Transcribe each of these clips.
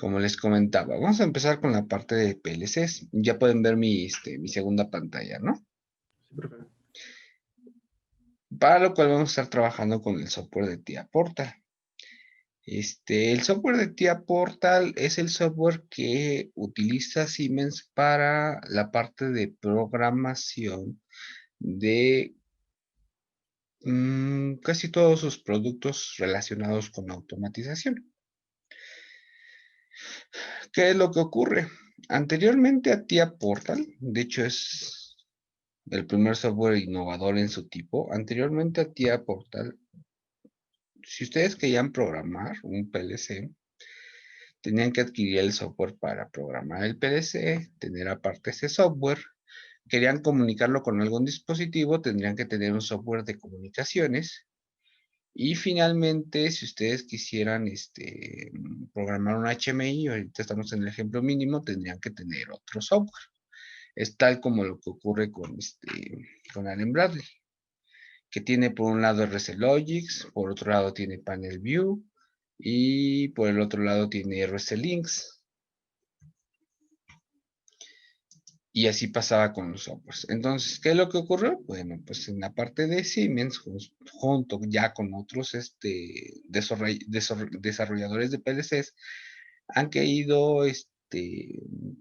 Como les comentaba, vamos a empezar con la parte de PLCs. Ya pueden ver mi segunda pantalla, ¿no? Sí, profe. Para lo cual vamos a estar trabajando con el software de TIA Portal. El software de TIA Portal es el software que utiliza Siemens para la parte de programación de casi todos sus productos relacionados con automatización. ¿Qué es lo que ocurre? Anteriormente a TIA Portal, de hecho es el primer software innovador en su tipo, anteriormente a TIA Portal, si ustedes querían programar un PLC, tenían que adquirir el software para programar el PLC, tener aparte ese software. Querían comunicarlo con algún dispositivo, tendrían que tener un software de comunicaciones. Y finalmente, si ustedes quisieran programar un HMI, ahorita estamos en el ejemplo mínimo, tendrían que tener otro software. Es tal como lo que ocurre con Allen Bradley, que tiene por un lado RC Logics, por otro lado tiene Panel View y por el otro lado tiene RC Links. Y así pasaba con los softwares. Entonces, ¿qué es lo que ocurrió? Bueno, pues en la parte de Siemens, junto ya con otros desarrolladores de PLCs, han querido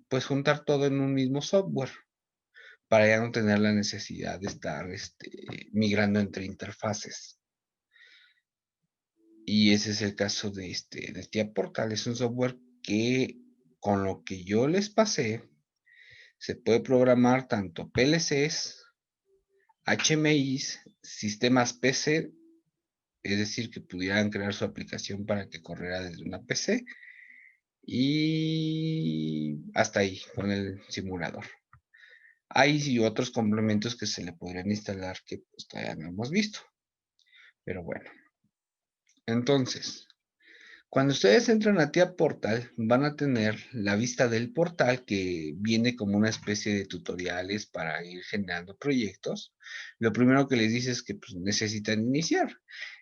pues juntar todo en un mismo software para ya no tener la necesidad de estar migrando entre interfaces. Y ese es el caso de TIA Portal. Es un software que con lo que yo les pasé, se puede programar tanto PLCs, HMIs, sistemas PC, es decir, que pudieran crear su aplicación para que corriera desde una PC y hasta ahí con el simulador. Hay otros complementos que se le podrían instalar que pues, todavía no hemos visto, pero bueno. Entonces, cuando ustedes entran a TIA Portal, van a tener la vista del portal que viene como una especie de tutoriales para ir generando proyectos. Lo primero que les dice es que pues, necesitan iniciar,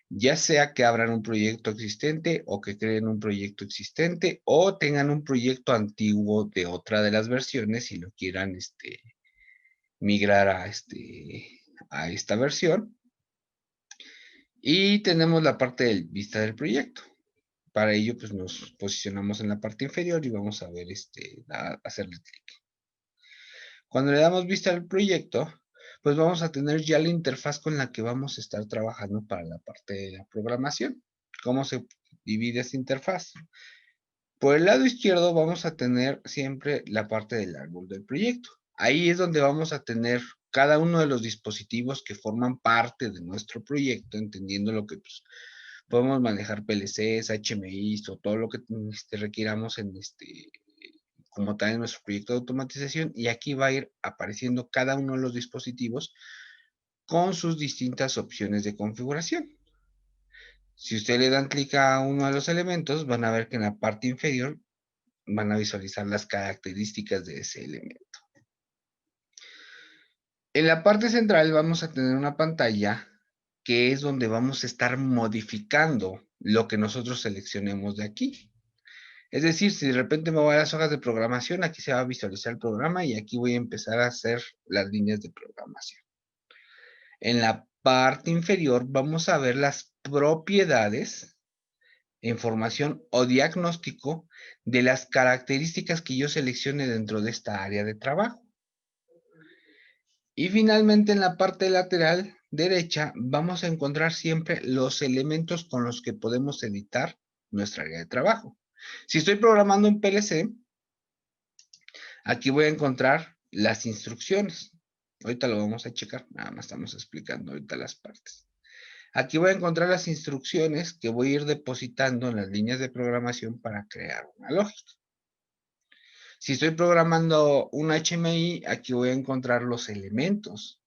ya sea que abran un proyecto existente o que creen un proyecto existente o tengan un proyecto antiguo de otra de las versiones y lo quieran migrar a esta versión. Y tenemos la parte de vista del proyecto. Para ello, pues nos posicionamos en la parte inferior y vamos a ver, hacerle clic. Cuando le damos vista al proyecto, pues vamos a tener ya la interfaz con la que vamos a estar trabajando para la parte de la programación. ¿Cómo se divide esta interfaz? Por el lado izquierdo vamos a tener siempre la parte del árbol del proyecto. Ahí es donde vamos a tener cada uno de los dispositivos que forman parte de nuestro proyecto, entendiendo lo que pues, podemos manejar PLCs, HMIs o todo lo que requiramos como tal en nuestro proyecto de automatización. Y aquí va a ir apareciendo cada uno de los dispositivos con sus distintas opciones de configuración. Si ustedes le dan clic a uno de los elementos, van a ver que en la parte inferior van a visualizar las características de ese elemento. En la parte central vamos a tener una pantalla que es donde vamos a estar modificando lo que nosotros seleccionemos de aquí. Es decir, si de repente me voy a las hojas de programación, aquí se va a visualizar el programa y aquí voy a empezar a hacer las líneas de programación. En la parte inferior vamos a ver las propiedades, información o diagnóstico de las características que yo seleccione dentro de esta área de trabajo. Y finalmente en la parte lateral derecha vamos a encontrar siempre los elementos con los que podemos editar nuestra área de trabajo. Si estoy programando un PLC, aquí voy a encontrar las instrucciones. Ahorita lo vamos a checar, nada más estamos explicando ahorita las partes. Aquí voy a encontrar las instrucciones que voy a ir depositando en las líneas de programación para crear una lógica. Si estoy programando un HMI, aquí voy a encontrar los elementos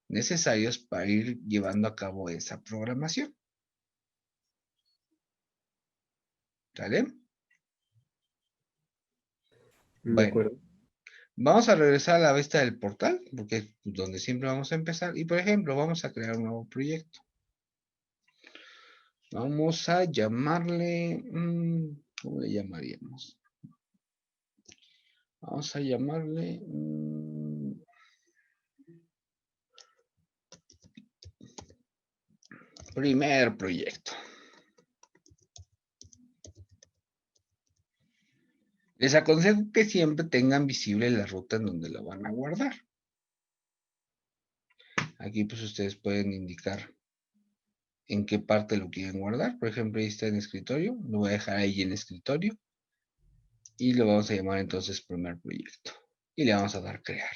necesarios para ir llevando a cabo esa programación. ¿Sale? De Bueno, acuerdo. vamos a regresar a la vista del portal, porque es donde siempre vamos a empezar. Y por ejemplo, vamos a crear un nuevo proyecto. Vamos a llamarle, ¿cómo le llamaríamos? Vamos a llamarle primer proyecto. Les aconsejo que siempre tengan visible la ruta en donde lo van a guardar. Aquí pues ustedes pueden indicar en qué parte lo quieren guardar. Por ejemplo, ahí está en escritorio. Lo voy a dejar ahí en escritorio. Y lo vamos a llamar entonces primer proyecto. Y le vamos a dar crear.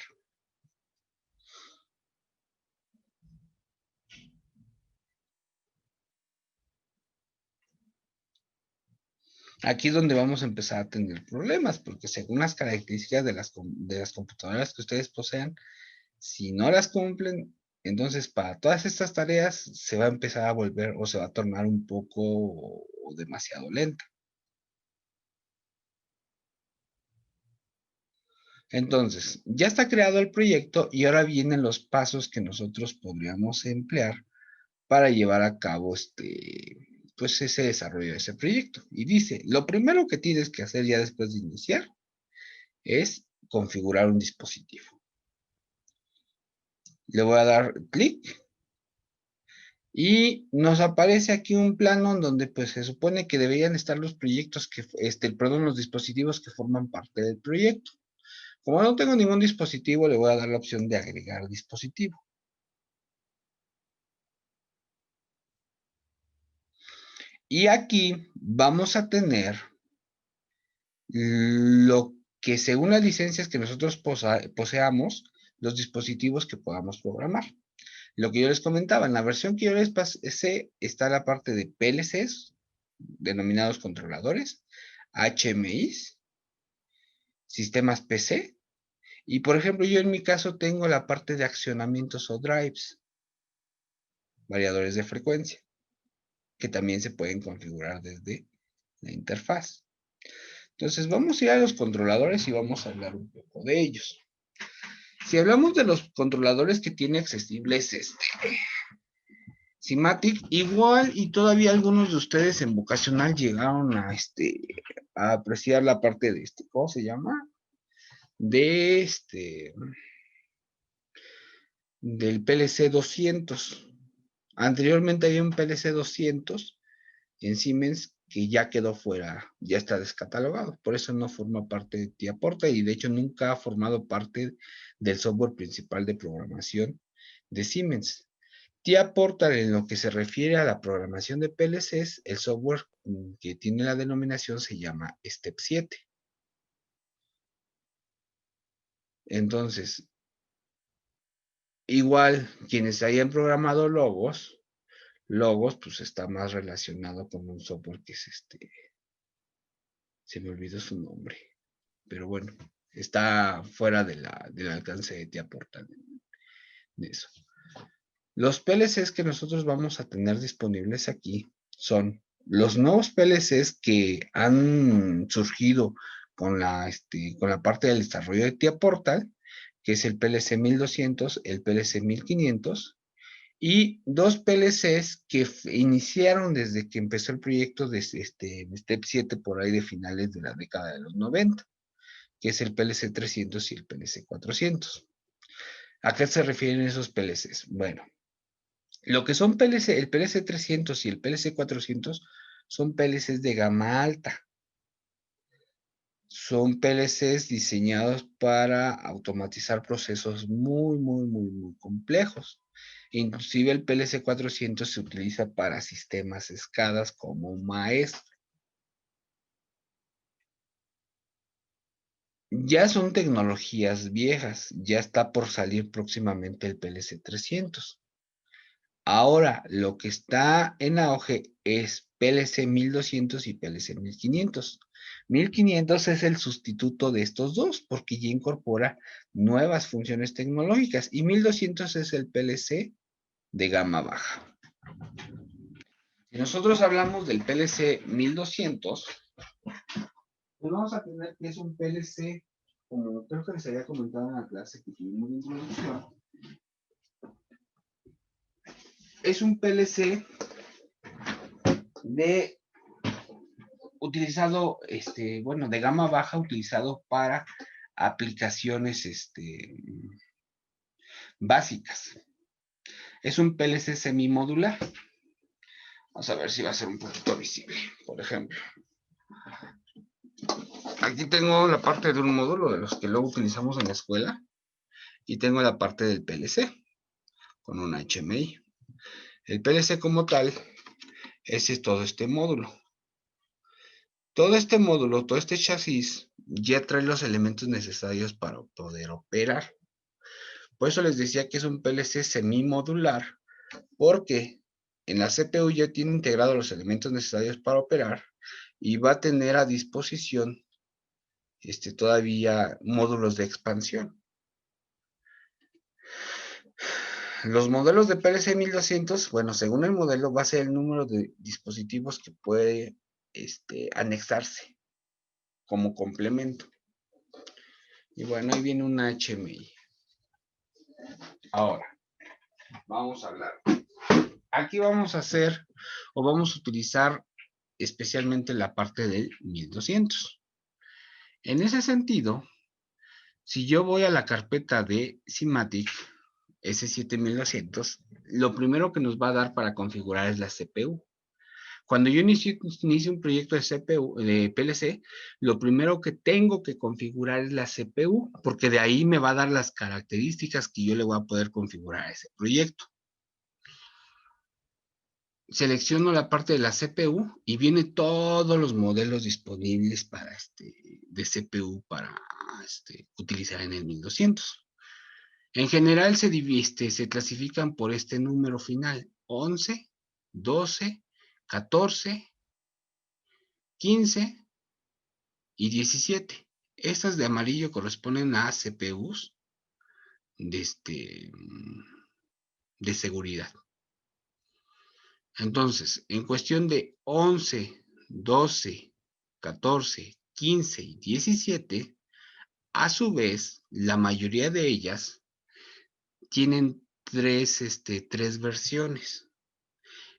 Aquí es donde vamos a empezar a tener problemas, porque según las características de las computadoras que ustedes posean, si no las cumplen, entonces para todas estas tareas se va a empezar a volver o se va a tornar un poco o demasiado lenta. Entonces, ya está creado el proyecto y ahora vienen los pasos que nosotros podríamos emplear para llevar a cabo pues ese desarrollo de ese proyecto. Y dice, lo primero que tienes que hacer ya después de iniciar es configurar un dispositivo. Le voy a dar clic y nos aparece aquí un plano en donde pues se supone que deberían estar los proyectos los dispositivos que forman parte del proyecto. Como no tengo ningún dispositivo, le voy a dar la opción de agregar dispositivo. Y aquí vamos a tener lo que según las licencias que nosotros poseamos, los dispositivos que podamos programar. Lo que yo les comentaba, en la versión que yo les pasé está la parte de PLCs, denominados controladores, HMIs, sistemas PC, y por ejemplo yo en mi caso tengo la parte de accionamientos o drives, variadores de frecuencia, que también se pueden configurar desde la interfaz. Entonces vamos a ir a los controladores y vamos a hablar un poco de ellos. Si hablamos de los controladores que tiene accesibles Simatic, igual y todavía algunos de ustedes en vocacional llegaron a apreciar la parte de ¿cómo se llama? De del PLC 200. Anteriormente había un PLC 200 en Siemens que ya quedó fuera, ya está descatalogado, por eso no forma parte de TIA Portal y de hecho nunca ha formado parte del software principal de programación de Siemens. TIA Portal, en lo que se refiere a la programación de PLCs, el software que tiene la denominación se llama Step 7. Entonces, igual quienes hayan programado Logos, pues está más relacionado con un software que es se me olvidó su nombre, pero bueno, está fuera del alcance de TIA Portal de eso. Los PLCs que nosotros vamos a tener disponibles aquí son los nuevos PLCs que han surgido con con la parte del desarrollo de TIA Portal, que es el PLC 1200, el PLC 1500, y dos PLCs que iniciaron desde que empezó el proyecto de Step 7 por ahí de finales de la década de los 90, que es el PLC 300 y el PLC 400. ¿A qué se refieren esos PLCs? Bueno, lo que son PLC, el PLC 300 y el PLC 400 son PLCs de gama alta. Son PLCs diseñados para automatizar procesos muy complejos. Inclusive el PLC 400 se utiliza para sistemas SCADA como un maestro. Ya son tecnologías viejas, ya está por salir próximamente el PLC 300. Ahora, lo que está en auge es PLC 1200 y PLC 1500. 1500 es el sustituto de estos dos porque ya incorpora nuevas funciones tecnológicas y 1200 es el PLC de gama baja. Si nosotros hablamos del PLC 1200, pues vamos a tener que es un PLC, como creo que les había comentado en la clase que tuvimos de introducción, es un PLC de utilizado, bueno, de gama baja utilizado para aplicaciones básicas. Es un PLC semimodular. Vamos a ver si va a ser un poquito visible. Por ejemplo, aquí tengo la parte de un módulo de los que luego utilizamos en la escuela y tengo la parte del PLC con un HMI. El PLC como tal es todo este módulo. Todo este módulo, todo este chasis ya trae los elementos necesarios para poder operar. Por eso les decía que es un PLC semimodular, porque en la CPU ya tiene integrados los elementos necesarios para operar y va a tener a disposición todavía módulos de expansión. Los modelos de PLC 1200, bueno, según el modelo, va a ser el número de dispositivos que puede anexarse como complemento. Y bueno, ahí viene una HMI. Ahora, vamos a hablar. Aquí vamos a hacer, o vamos a utilizar especialmente la parte del 1200. En ese sentido, si yo voy a la carpeta de SIMATIC S7200, lo primero que nos va a dar para configurar es la CPU. Cuando yo inicio un proyecto de CPU, de PLC, lo primero que tengo que configurar es la CPU, porque de ahí me va a dar las características que yo le voy a poder configurar a ese proyecto. Selecciono la parte de la CPU y viene todos los modelos disponibles para de CPU para utilizar en el 1200. En general se clasifican por este número final: 11, 12, 14, 15 y 17. Estas de amarillo corresponden a CPUs de seguridad. Entonces, en cuestión de 11, 12, 14, 15 y 17, a su vez, la mayoría de ellas tienen tres versiones.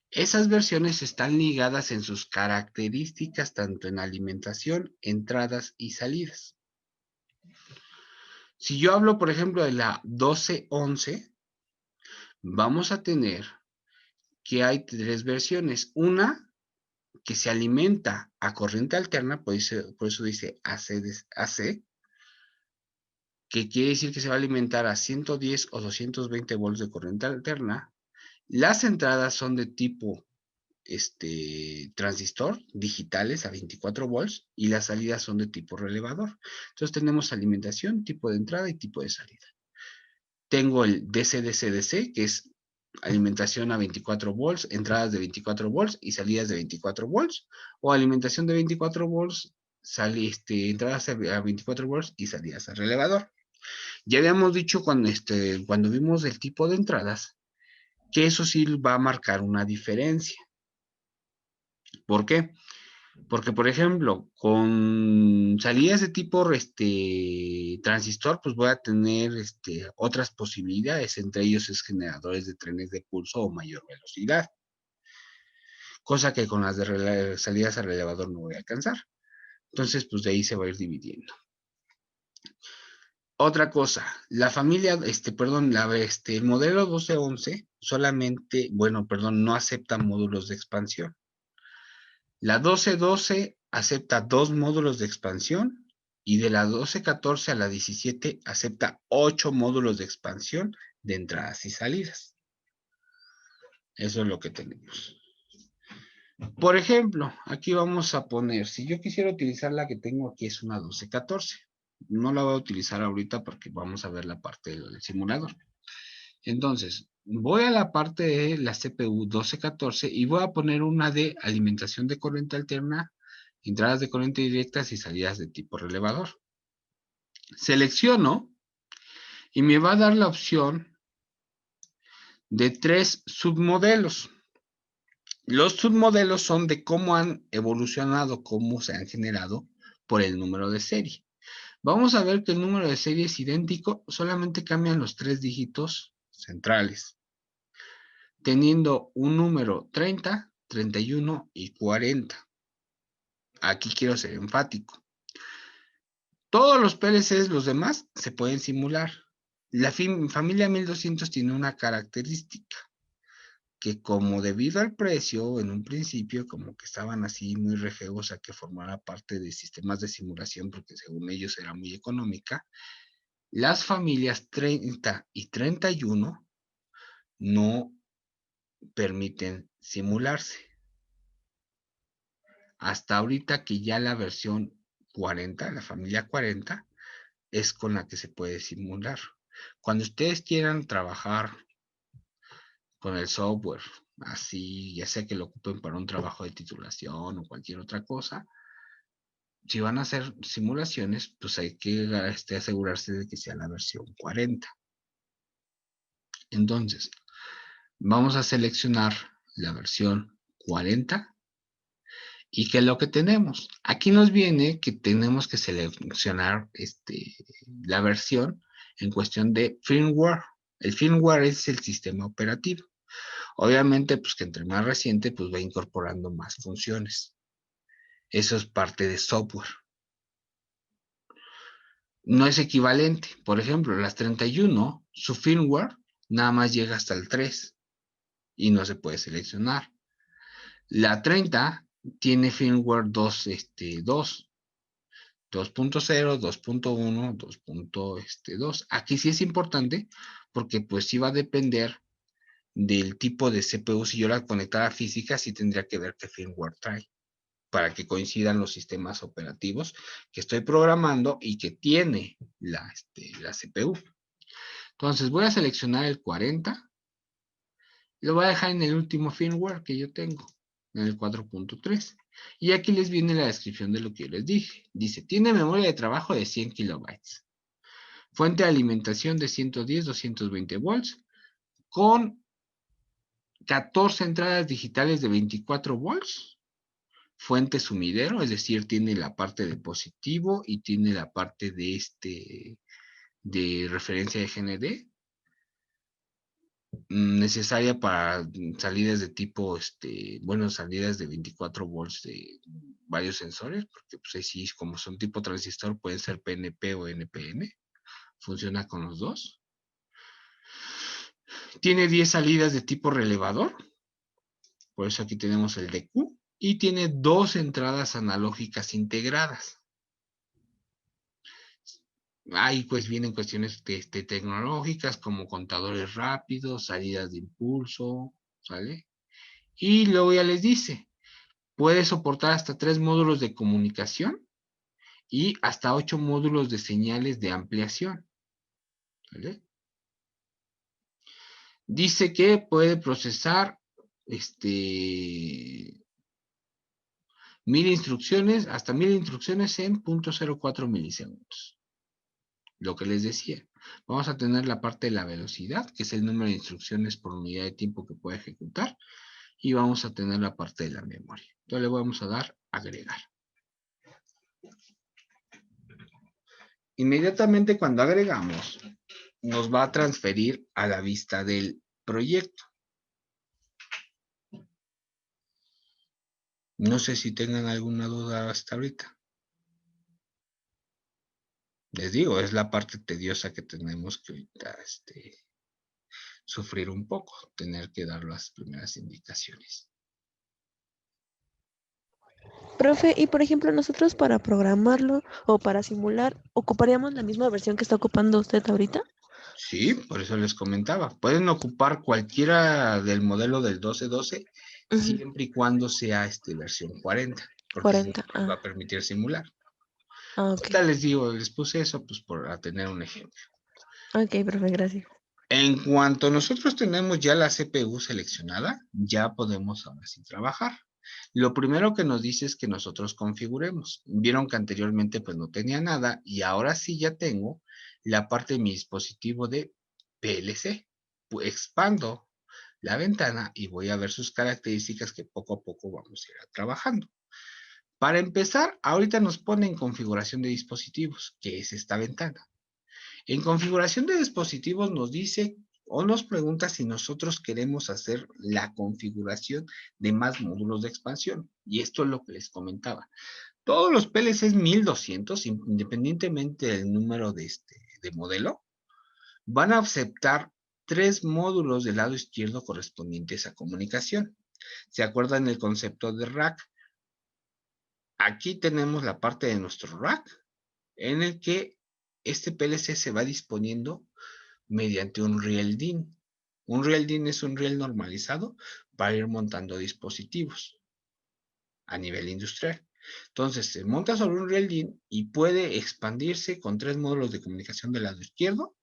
Esas versiones están ligadas en sus características tanto en alimentación, entradas y salidas. Si yo hablo, por ejemplo, de la 1211, vamos a tener que hay tres versiones. Una que se alimenta a corriente alterna, por eso dice AC, que quiere decir que se va a alimentar a 110 o 220 volts de corriente alterna. Las entradas son de tipo transistor digitales a 24 volts y las salidas son de tipo relevador. Entonces tenemos alimentación, tipo de entrada y tipo de salida. Tengo el DC-DC-DC, que es alimentación a 24 volts, entradas de 24 volts y salidas de 24 volts, o alimentación de 24 volts, entradas a 24 volts y salidas a relevador. Ya habíamos dicho cuando vimos el tipo de entradas, que eso sí va a marcar una diferencia. ¿Por qué? Porque, por ejemplo, con salidas de tipo transistor, pues voy a tener otras posibilidades, entre ellos es generadores de trenes de pulso o mayor velocidad, cosa que con las de salidas a relevador no voy a alcanzar. Entonces, pues de ahí se va a ir dividiendo. Otra cosa, la familia, el modelo 1211 solamente, no acepta módulos de expansión. La 1212 acepta 2 módulos de expansión y de la 1214 a la 17 acepta 8 módulos de expansión de entradas y salidas. Eso es lo que tenemos. Por ejemplo, aquí vamos a poner, si yo quisiera utilizar la que tengo aquí, es una 1214. No la voy a utilizar ahorita porque vamos a ver la parte del simulador. Entonces, voy a la parte de la CPU 1214 y voy a poner una de alimentación de corriente alterna, entradas de corriente directas y salidas de tipo relevador. Selecciono y me va a dar la opción de 3 submodelos. Los submodelos son de cómo han evolucionado, cómo se han generado por el número de serie. Vamos a ver que el número de serie es idéntico, solamente cambian los 3 dígitos centrales, teniendo un número 30, 31 y 40. Aquí quiero ser enfático. Todos los PLCs, los demás, se pueden simular. La familia 1200 tiene una característica, que como debido al precio, en un principio, como que estaban así muy rejegos a que formara parte de sistemas de simulación, porque según ellos era muy económica, las familias 30 y 31 no permiten simularse. Hasta ahorita que ya la versión 40, la familia 40, es con la que se puede simular. Cuando ustedes quieran trabajar con el software, así, ya sea que lo ocupen para un trabajo de titulación o cualquier otra cosa, si van a hacer simulaciones, pues hay que asegurarse de que sea la versión 40. Entonces, vamos a seleccionar la versión 40. ¿Y qué es lo que tenemos? Aquí nos viene que tenemos que seleccionar la versión en cuestión de firmware. El firmware es el sistema operativo. Obviamente, pues que entre más reciente, pues va incorporando más funciones. Eso es parte de software. No es equivalente. Por ejemplo, las 31, su firmware nada más llega hasta el 3 y no se puede seleccionar. La 30 tiene firmware 2.0, 2.1, 2.2. Aquí sí es importante porque pues sí va a depender del tipo de CPU. Si yo la conectara física, sí tendría que ver qué firmware trae para que coincidan los sistemas operativos que estoy programando y que tiene la CPU. Entonces voy a seleccionar el 40. Lo voy a dejar en el último firmware que yo tengo, en el 4.3. Y aquí les viene la descripción de lo que yo les dije. Dice, tiene memoria de trabajo de 100 kilobytes. Fuente de alimentación de 110, 220 volts. Con 14 entradas digitales de 24 volts. Fuente sumidero, es decir, tiene la parte de positivo y tiene la parte de referencia de GND. Necesaria para salidas de tipo, salidas de 24 volts de varios sensores, porque pues ahí sí, como son tipo transistor, pueden ser PNP o NPN, funciona con los dos. Tiene 10 salidas de tipo relevador, por eso aquí tenemos el DQ, y tiene 2 entradas analógicas integradas. Ahí pues vienen cuestiones tecnológicas como contadores rápidos, salidas de impulso, ¿sale? Y luego ya les dice, puede soportar hasta 3 módulos de comunicación y hasta 8 módulos de señales de ampliación, ¿vale? Dice que puede procesar 1000 instrucciones, hasta 1000 instrucciones en 0.04 milisegundos. Lo que les decía, vamos a tener la parte de la velocidad, que es el número de instrucciones por unidad de tiempo que puede ejecutar, y vamos a tener la parte de la memoria. Entonces le vamos a dar agregar. Inmediatamente cuando agregamos, nos va a transferir a la vista del proyecto. No sé si tengan alguna duda hasta ahorita. Les digo, es la parte tediosa que tenemos que ahorita sufrir un poco, tener que dar las primeras indicaciones. Profe, y por ejemplo, nosotros para programarlo o para simular, ¿ocuparíamos la misma versión que está ocupando usted ahorita? Sí, por eso les comentaba. Pueden ocupar cualquiera del modelo del 1212 siempre y cuando sea versión 40, porque si no 40. les va a permitir simular. Ok. Ahorita les digo, les puse eso pues por tener un ejemplo. Ok, profe, gracias. En cuanto nosotros tenemos ya la CPU seleccionada, ya podemos ahora sí trabajar. Lo primero que nos dice es que nosotros configuremos. Vieron que anteriormente pues no tenía nada y ahora sí ya tengo la parte de mi dispositivo de PLC. Pues expando la ventana y voy a ver sus características que poco a poco vamos a ir trabajando. Para empezar, ahorita nos pone en configuración de dispositivos, que es esta ventana. En configuración de dispositivos nos dice o nos pregunta si nosotros queremos hacer la configuración de más módulos de expansión. Y esto es lo que les comentaba. Todos los PLCs 1200, independientemente del número de modelo, van a aceptar 3 módulos del lado izquierdo correspondientes a comunicación. ¿Se acuerdan del concepto de rack? Aquí tenemos la parte de nuestro rack en el que este PLC se va disponiendo mediante un riel DIN. Un riel DIN es un riel normalizado para ir montando dispositivos a nivel industrial. Entonces, se monta sobre un riel DIN y puede expandirse con 3 módulos de comunicación del lado izquierdo.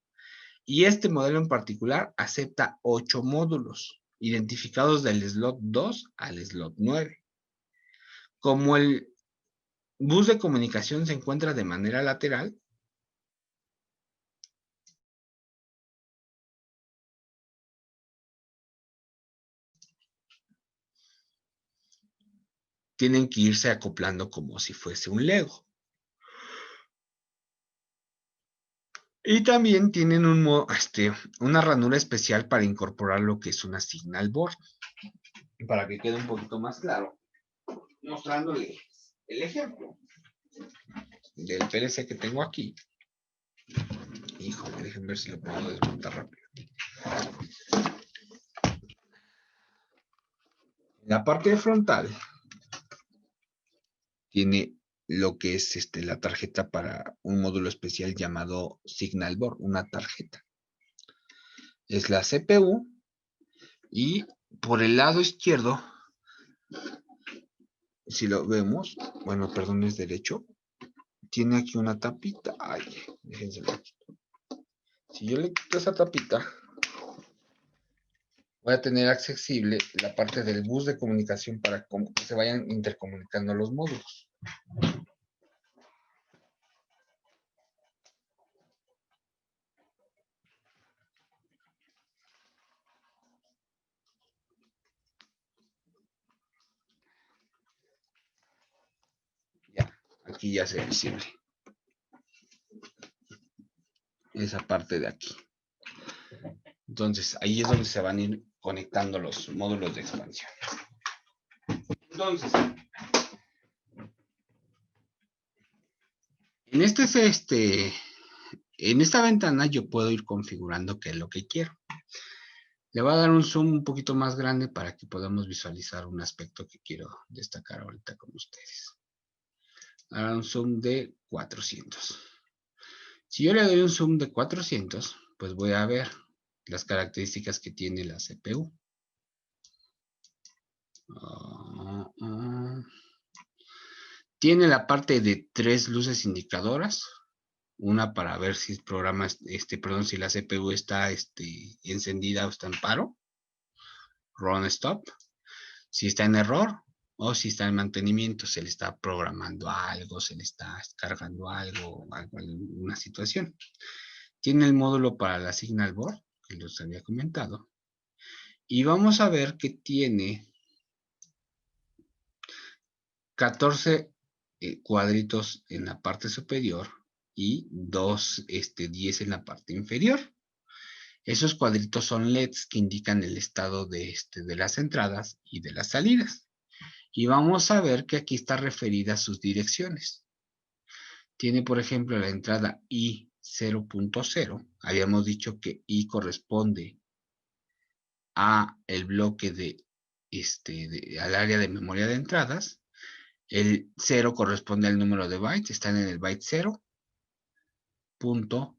Y este modelo en particular acepta 8 módulos, identificados del slot 2 al slot 9. Como el bus de comunicación se encuentra de manera lateral, tienen que irse acoplando como si fuese un Lego. Y también tienen una ranura especial para incorporar lo que es una signal board. Para que quede un poquito más claro, mostrándole el ejemplo del PLC que tengo aquí. Híjole, déjenme ver si lo puedo desmontar rápido. La parte frontal tiene lo que es la tarjeta para un módulo especial llamado Signal Board, una tarjeta. Es la CPU y por el lado izquierdo, si lo vemos, bueno, perdón, es derecho, tiene aquí una tapita. Ay, déjense lo quito. Si yo le quito esa tapita, voy a tener accesible la parte del bus de comunicación para que se vayan intercomunicando los módulos. Ya, aquí ya se ve visible. Esa parte de aquí. Entonces, ahí es donde se van a ir conectando los módulos de expansión. Entonces, en esta ventana yo puedo ir configurando qué es lo que quiero. Le voy a dar un zoom un poquito más grande para que podamos visualizar un aspecto que quiero destacar ahorita con ustedes. Ahora un zoom de 400. Si yo le doy un zoom de 400, pues voy a ver las características que tiene la CPU. Tiene la parte de 3 luces indicadoras. Una para ver si el programa, si la CPU está encendida o está en paro. Run stop. Si está en error o si está en mantenimiento, se le está programando algo, se le está cargando algo, alguna situación. Tiene el módulo para la Signal Board, que les había comentado. Y vamos a ver que tiene 14 cuadritos en la parte superior y 10 en la parte inferior. Esos cuadritos son LEDs que indican el estado de las entradas y de las salidas. Y vamos a ver que aquí está referida a sus direcciones. Tiene, por ejemplo, la entrada I 0.0. Habíamos dicho que I corresponde a el bloque al área de memoria de entradas. El 0 corresponde al número de bytes. Están en el byte 0. Punto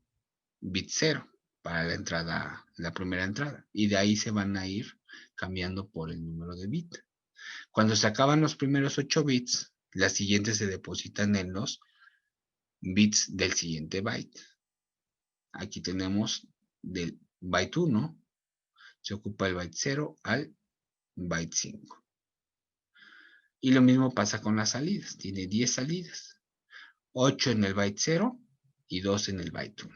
bit 0 para la entrada, la primera entrada. Y de ahí se van a ir cambiando por el número de bit. Cuando se acaban los primeros 8 bits, las siguientes se depositan en los bits del siguiente byte. Aquí tenemos del byte 1, se ocupa el byte 0 al byte 5. Y lo mismo pasa con las salidas. Tiene 10 salidas. 8 en el byte 0 y 2 en el byte 1.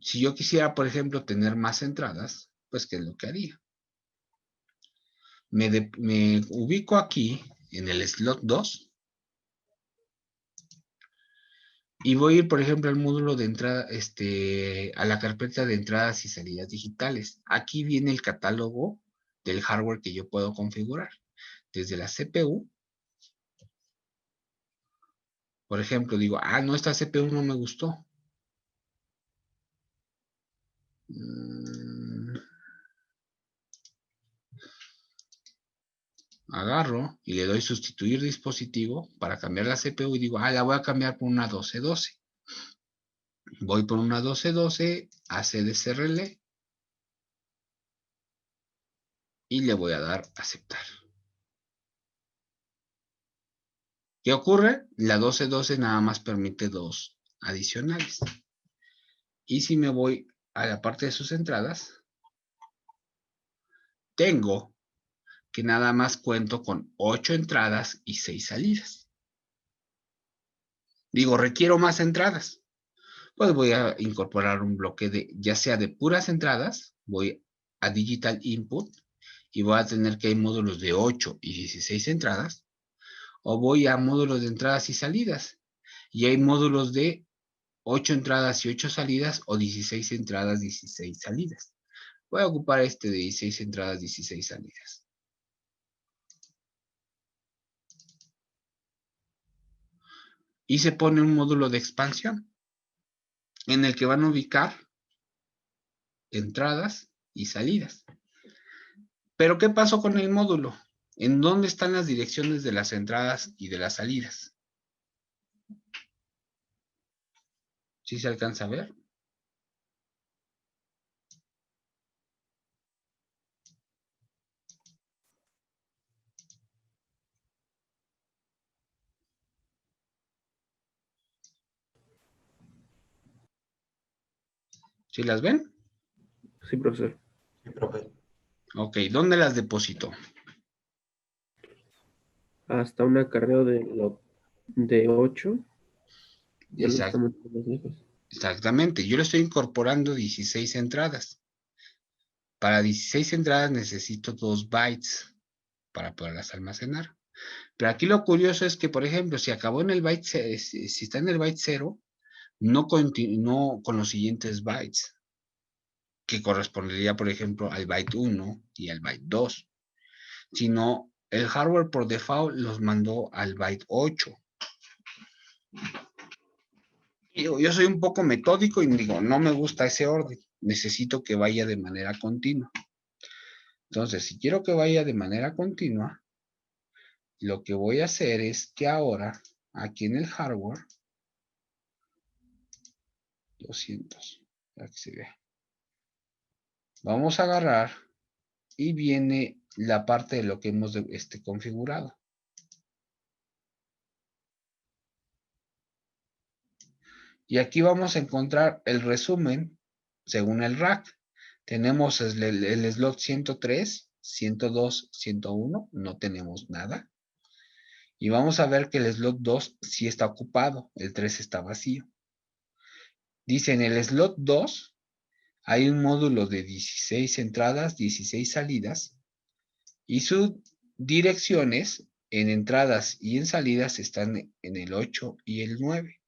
Si yo quisiera, por ejemplo, tener más entradas, pues, ¿qué es lo que haría? Me ubico aquí en el slot 2 y voy a ir, por ejemplo, al módulo de entrada, a la carpeta de entradas y salidas digitales. Aquí viene el catálogo del hardware que yo puedo configurar. Desde la CPU, por ejemplo, digo, no, esta CPU no me gustó. Agarro y le doy sustituir dispositivo para cambiar la CPU y digo, la voy a cambiar por una 1212. Voy por una 1212 a CDSRL y le voy a dar aceptar. ¿Qué ocurre? La 1212 nada más permite 2 adicionales. Y si me voy a la parte de sus entradas, tengo que nada más cuento con 8 entradas y 6 salidas. Digo, requiero más entradas. Pues voy a incorporar un bloque ya sea de puras entradas, voy a Digital Input y voy a tener que hay módulos de 8 y 16 entradas, o voy a módulos de entradas y salidas, y hay módulos de 8 entradas y 8 salidas, o 16 entradas, 16 salidas. Voy a ocupar este de 16 entradas, 16 salidas. Y se pone un módulo de expansión, en el que van a ubicar entradas y salidas. Pero ¿qué pasó con el módulo? ¿En dónde están las direcciones de las entradas y de las salidas? ¿Sí se alcanza a ver? ¿Sí las ven? Sí, profesor. Sí, profe. Ok, ¿dónde las deposito? Hasta un acarreo de 8. Ya lo estamos más lejos. Exactamente, yo le estoy incorporando 16 entradas. Para 16 entradas necesito 2 bytes para poderlas almacenar. Pero aquí lo curioso es que, por ejemplo, si acabó en el byte, si está en el byte 0, no continuó con los siguientes bytes, que correspondería, por ejemplo, al byte 1 y al byte 2, sino el hardware por default los mandó al byte 8. Yo soy un poco metódico y digo, no me gusta ese orden, necesito que vaya de manera continua. Entonces, si quiero que vaya de manera continua, lo que voy a hacer es que ahora, aquí en el hardware, 200, para que se vea, vamos a agarrar y viene la parte de lo que hemos configurado. Y aquí vamos a encontrar el resumen según el rack. Tenemos el slot 103, 102, 101, no tenemos nada. Y vamos a ver que el slot 2 sí está ocupado, el 3 está vacío. Dice en el slot 2 hay un módulo de 16 entradas, 16 salidas, y sus direcciones en entradas y en salidas están en el 8 y el 9.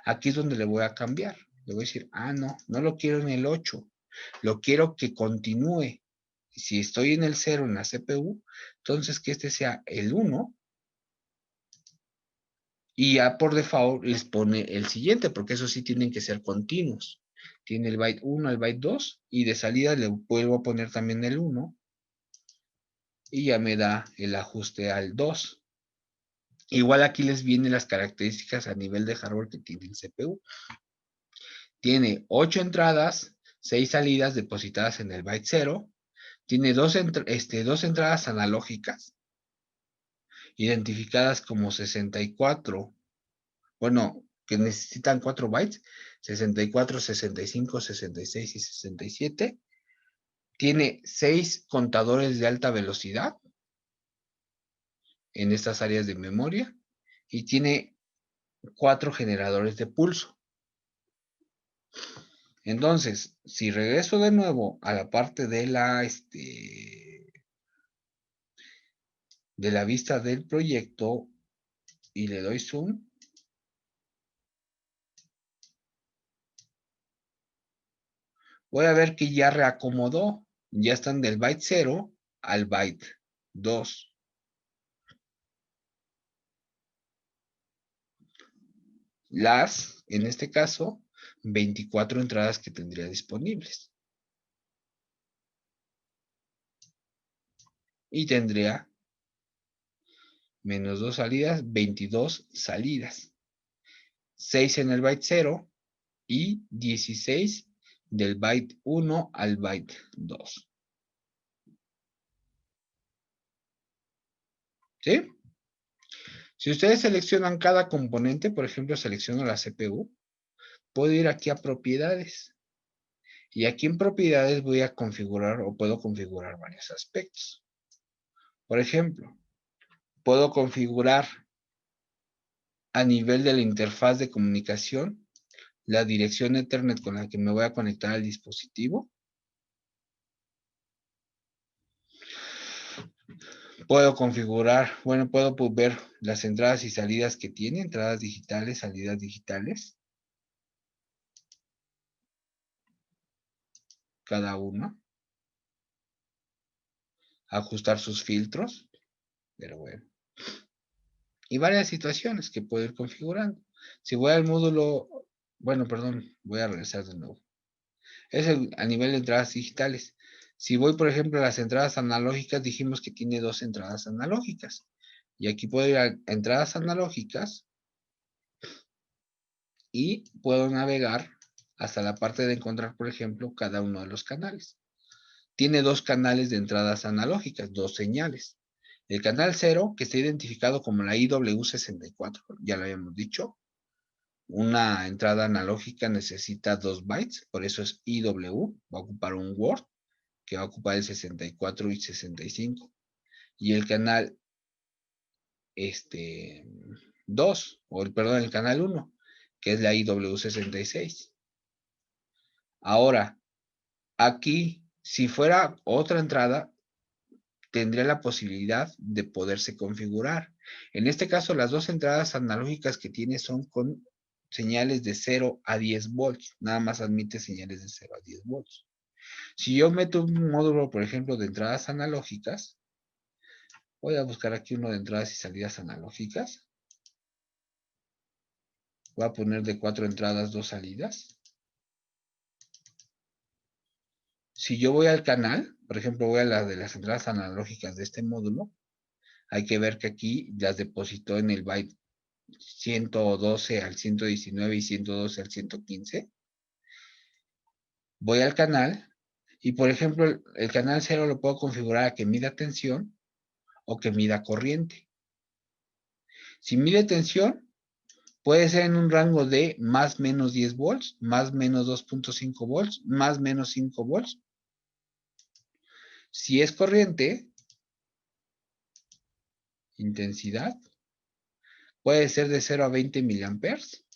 Aquí es donde le voy a cambiar. Le voy a decir, no lo quiero en el 8, lo quiero que continúe. Si estoy en el 0 en la CPU, entonces que este sea el 1, y ya por default les pone el siguiente, porque eso sí tienen que ser continuos. Tiene el byte 1, el byte 2, y de salida le vuelvo a poner también el 1, y ya me da el ajuste al 2. Igual aquí les vienen las características a nivel de hardware que tiene el CPU. Tiene 8 entradas, 6 salidas depositadas en el byte 0. Tiene dos entradas analógicas, identificadas como 64, bueno, que necesitan 4 bytes, 64, 65, 66 y 67. Tiene 6 contadores de alta velocidad en estas áreas de memoria y tiene 4 generadores de pulso. Entonces, si regreso de nuevo a la parte de la vista del proyecto y le doy zoom, voy a ver que ya reacomodó, ya están del byte 0 al byte 2. En este caso, 24 entradas que tendría disponibles. Y tendría menos 2 salidas, 22 salidas. 6 en el byte 0 y 16 del byte 1 al byte 2. ¿Sí? Si ustedes seleccionan cada componente, por ejemplo, selecciono la CPU, puedo ir aquí a propiedades. Y aquí en propiedades voy a configurar o puedo configurar varios aspectos. Por ejemplo, puedo configurar a nivel de la interfaz de comunicación la dirección Ethernet con la que me voy a conectar al dispositivo. Puedo configurar, bueno, puedo ver las entradas y salidas que tiene, entradas digitales, salidas digitales. Cada uno. Ajustar sus filtros. Pero bueno. Y varias situaciones que puedo ir configurando. Si voy al módulo, bueno, perdón, voy a regresar de nuevo. Es a nivel de entradas digitales. Si voy, por ejemplo, a las entradas analógicas, dijimos que tiene 2 entradas analógicas. Y aquí puedo ir a entradas analógicas y puedo navegar hasta la parte de encontrar, por ejemplo, cada uno de los canales. Tiene 2 canales de entradas analógicas, 2 señales. El canal 0, que está identificado como la IW64, ya lo habíamos dicho. Una entrada analógica necesita 2 bytes, por eso es IW, va a ocupar un word, que va a ocupar el 64 y 65. Y el canal 2, el canal 1, que es la IW66. Ahora, aquí, si fuera otra entrada, tendría la posibilidad de poderse configurar. En este caso, las 2 entradas analógicas que tiene son con señales de 0 a 10 volts. Nada más admite señales de 0 a 10 volts. Si yo meto un módulo, por ejemplo, de entradas analógicas, voy a buscar aquí uno de entradas y salidas analógicas. Voy a poner de 4 entradas, 2 salidas. Si yo voy al canal, por ejemplo, voy a la de las entradas analógicas de este módulo, hay que ver que aquí las depositó en el byte 112 al 119 y 112 al 115. Voy al canal y, por ejemplo, el canal 0 lo puedo configurar a que mida tensión o que mida corriente. Si mide tensión, puede ser en un rango de más menos 10 volts, más menos 2.5 volts, más menos 5 volts. Si es corriente, intensidad, puede ser de 0 a 20 miliamperes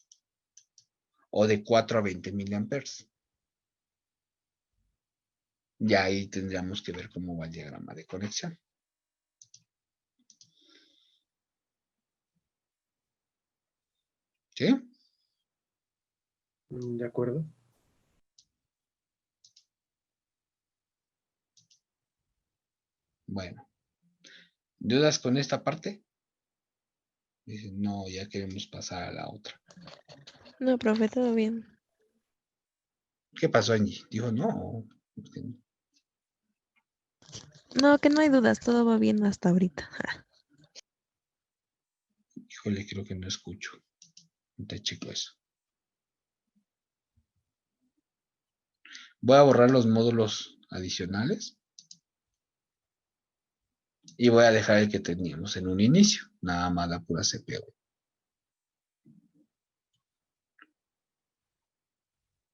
o de 4 a 20 miliamperes. Ya ahí tendríamos que ver cómo va el diagrama de conexión. ¿Sí? De acuerdo. Bueno. ¿Dudas con esta parte? Dicen, no, ya queremos pasar a la otra. No, profe, todo bien. ¿Qué pasó, Angie? Dijo, no. No, que no hay dudas, todo va bien hasta ahorita. Híjole, creo que no escucho. Te checo eso. Voy a borrar los módulos adicionales. Y voy a dejar el que teníamos en un inicio. Nada más la pura CPU.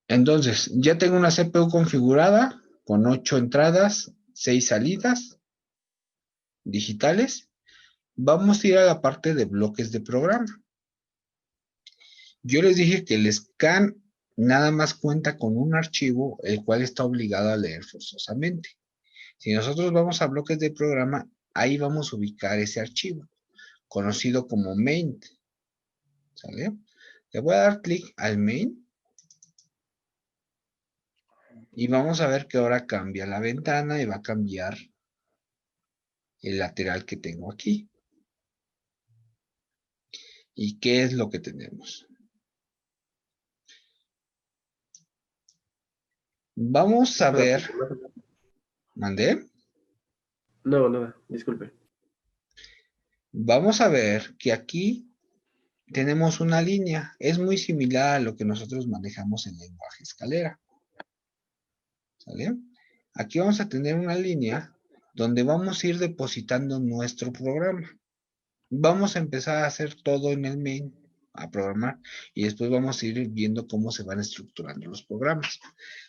Entonces, ya tengo una CPU configurada con 8 entradas, 6 salidas digitales. Vamos a ir a la parte de bloques de programa. Yo les dije que el scan nada más cuenta con un archivo, el cual está obligado a leer forzosamente. Si nosotros vamos a bloques de programa, ahí vamos a ubicar ese archivo, conocido como main. ¿Sale? Le voy a dar clic al main. Y vamos a ver que ahora cambia la ventana y va a cambiar el lateral que tengo aquí. ¿Y qué es lo que tenemos? Vamos a ver. ¿Mandé? No, nada, disculpe. Vamos a ver que aquí tenemos una línea. Es muy similar a lo que nosotros manejamos en lenguaje escalera. ¿Sale? Aquí vamos a tener una línea donde vamos a ir depositando nuestro programa. Vamos a empezar a hacer todo en el main, a programar, y después vamos a ir viendo cómo se van estructurando los programas.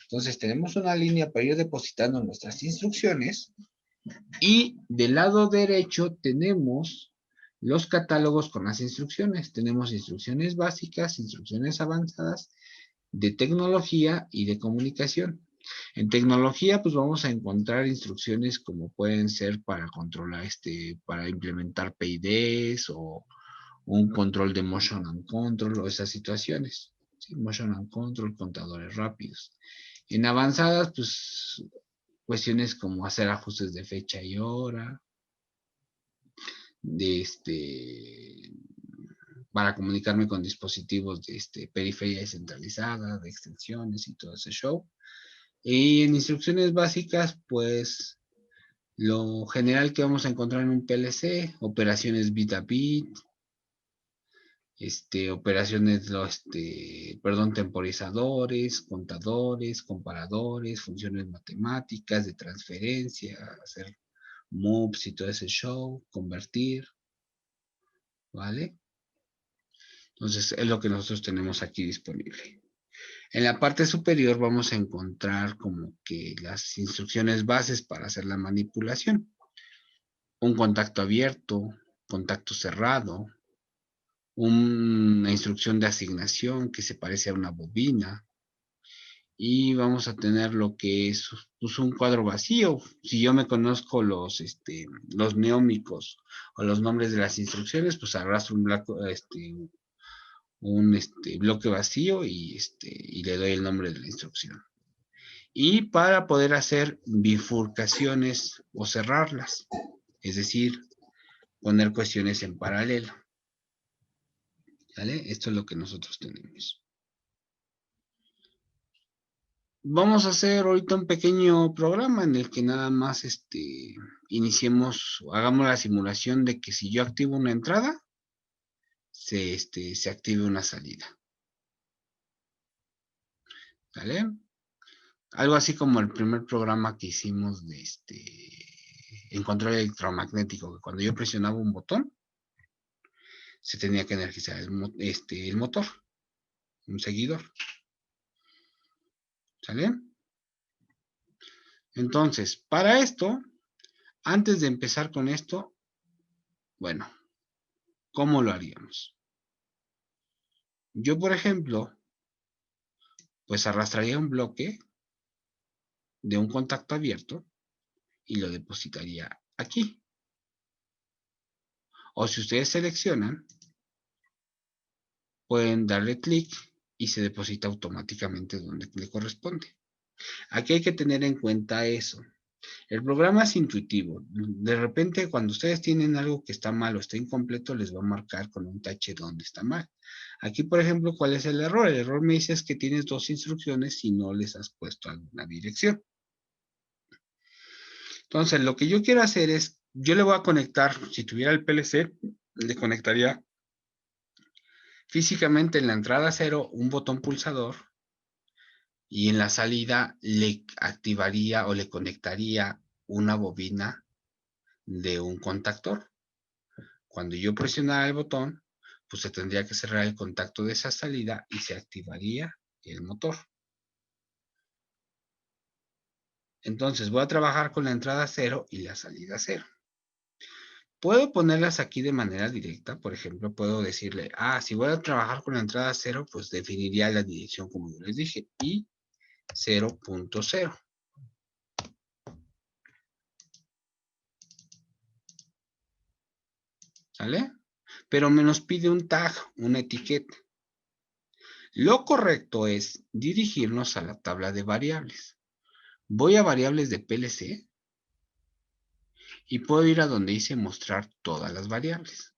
Entonces tenemos una línea para ir depositando nuestras instrucciones, y del lado derecho tenemos los catálogos con las instrucciones. Tenemos instrucciones básicas, instrucciones avanzadas, de tecnología y de comunicación. En tecnología, pues vamos a encontrar instrucciones como pueden ser para controlar para implementar PIDs o un control de motion and control o esas situaciones. ¿Sí? Motion and control, contadores rápidos. En avanzadas, pues cuestiones como hacer ajustes de fecha y hora, de para comunicarme con dispositivos de periferia descentralizada, de extensiones y todo ese show. Y en instrucciones básicas, pues lo general que vamos a encontrar en un PLC, operaciones bit a bit, operaciones, temporizadores, contadores, comparadores, funciones matemáticas de transferencia, hacer moves y todo ese show, convertir, ¿vale? Entonces es lo que nosotros tenemos aquí disponible. En la parte superior vamos a encontrar como que las instrucciones bases para hacer la manipulación. Un contacto abierto, contacto cerrado, una instrucción de asignación que se parece a una bobina. Y vamos a tener lo que es pues, un cuadro vacío. Si yo me conozco los neómicos o los nombres de las instrucciones, pues arrastro un bloque vacío y le doy el nombre de la instrucción. Y para poder hacer bifurcaciones o cerrarlas, es decir, poner cuestiones en paralelo. ¿Vale? Esto es lo que nosotros tenemos. Vamos a hacer ahorita un pequeño programa en el que nada más hagamos la simulación de que si yo activo una entrada, se active una salida. ¿Vale? Algo así como el primer programa que hicimos de en control electromagnético, que cuando yo presionaba un botón, se tenía que energizar el motor, un seguidor. ¿Sale? Entonces, para esto, antes de empezar con esto, bueno, ¿cómo lo haríamos? Yo, por ejemplo, pues arrastraría un bloque de un contacto abierto y lo depositaría aquí. O si ustedes seleccionan, pueden darle clic y se deposita automáticamente donde le corresponde. Aquí hay que tener en cuenta eso. El programa es intuitivo. De repente, cuando ustedes tienen algo que está mal o está incompleto, les va a marcar con un tache donde está mal. Aquí, por ejemplo, ¿cuál es el error? El error me dice es que tienes dos instrucciones y no les has puesto alguna dirección. Entonces, lo que yo quiero hacer es, yo le voy a conectar, si tuviera el PLC, le conectaría físicamente en la entrada 0 un botón pulsador y en la salida le activaría o le conectaría una bobina de un contactor. Cuando yo presionara el botón, pues se tendría que cerrar el contacto de esa salida y se activaría el motor. Entonces voy a trabajar con la entrada 0 y la salida 0. Puedo ponerlas aquí de manera directa, por ejemplo, puedo decirle, si voy a trabajar con la entrada 0, pues definiría la dirección como yo les dije, y 0.0. ¿Sale? Pero me nos pide un tag, una etiqueta. Lo correcto es dirigirnos a la tabla de variables. Voy a variables de PLC y puedo ir a donde dice mostrar todas las variables.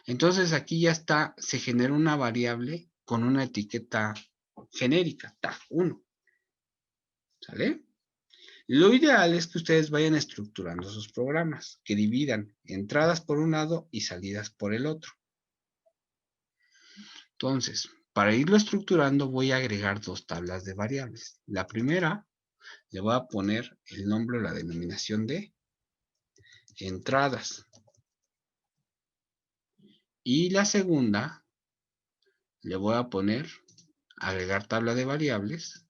Entonces aquí ya está, se genera una variable con una etiqueta genérica, tag1. ¿Sale? Lo ideal es que ustedes vayan estructurando sus programas, que dividan entradas por un lado y salidas por el otro. Entonces, para irlo estructurando voy a agregar dos tablas de variables. La primera, le voy a poner el nombre o la denominación de entradas. Y la segunda, le voy a poner agregar tabla de variables.